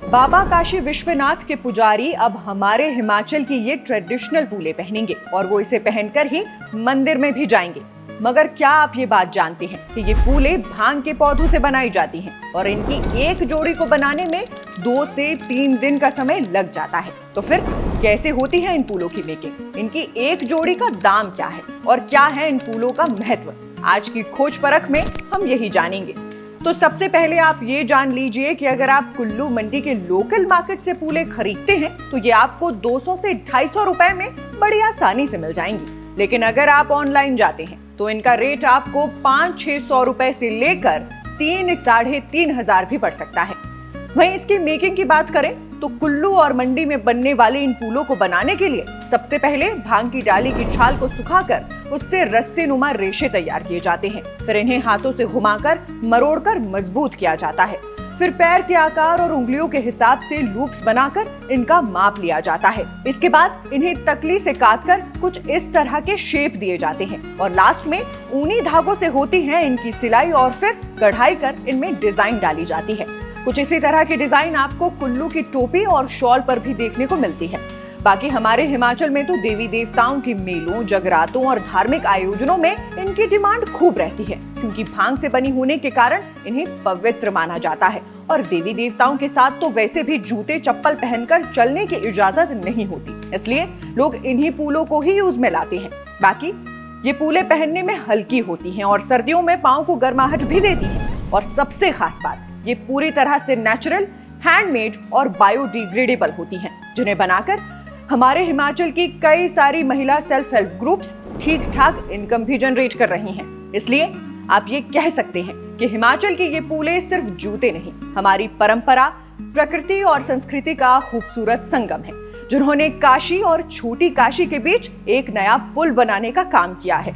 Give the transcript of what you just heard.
बाबा काशी विश्वनाथ के पुजारी अब हमारे हिमाचल की ये ट्रेडिशनल पूले पहनेंगे और वो इसे पहनकर ही मंदिर में भी जाएंगे। मगर क्या आप ये बात जानते हैं कि ये पूले भांग के पौधों से बनाई जाती हैं और इनकी एक जोड़ी को बनाने में 2 से 3 दिन का समय लग जाता है। तो फिर कैसे होती है इन फूलों की मेकिंग? इनकी एक जोड़ी का दाम क्या है और क्या है इन फूलों का महत्व? आज की खोज परख में हम यही जानेंगे। तो सबसे पहले आप ये जान लीजिए कि अगर आप कुल्लू मंडी के लोकल मार्केट से फूले खरीदते हैं तो ये आपको 200 से 250 रुपए में बड़ी आसानी से मिल जाएंगी। लेकिन अगर आप ऑनलाइन जाते हैं तो इनका रेट आपको 500-600 रुपए से लेकर 3-3,500 भी पड़ सकता है। वहीं इसकी मेकिंग की बात करें तो कुल्लू और मंडी में बनने वाले इन फूलों को बनाने के लिए सबसे पहले भांग की डाली की छाल को सुखाकर उससे रस्सीनुमा रेशे तैयार किए जाते हैं। फिर इन्हें हाथों से घुमाकर मरोड़कर मजबूत किया जाता है। फिर पैर के आकार और उंगलियों के हिसाब से लूप्स बनाकर इनका माप लिया जाता है। इसके बाद इन्हें तकली से काटकर कुछ इस तरह के शेप दिए जाते हैं और लास्ट में ऊनी धागों से होती है इनकी सिलाई और फिर कढ़ाई कर इनमें डिजाइन डाली जाती है। कुछ इसी तरह की डिजाइन आपको कुल्लू की टोपी और शॉल पर भी देखने को मिलती है। बाकी हमारे हिमाचल में तो देवी देवताओं के मेलों, जगरातों और धार्मिक आयोजनों में इनकी डिमांड खूब रहती है, क्योंकि भांग से बनी होने के कारण इन्हें पवित्र माना जाता है और देवी देवताओं के साथ तो वैसे भी जूते चप्पल पहनकर चलने की इजाजत नहीं होती, इसलिए लोग इन्हीं फूलों को ही यूज में लाते हैं। बाकी ये फूले पहनने में हल्की होती हैं और सर्दियों में पाँव को गर्माहट भी देती हैं। और सबसे खास बात, ये पूरी तरह से नेचुरल, हैंडमेड और बायोडिग्रेडेबल होती हैं, जिन्हें बनाकर हमारे हिमाचल की कई सारी महिला सेल्फ हेल्प ग्रुप्स ठीक ठाक इनकम भी जनरेट कर रही हैं। इसलिए आप ये कह सकते हैं कि हिमाचल के ये फूले सिर्फ जूते नहीं, हमारी परंपरा, प्रकृति और संस्कृति का खूबसूरत संगम है, जिन्होंने काशी और छोटी काशी के बीच एक नया पुल बनाने का काम किया है।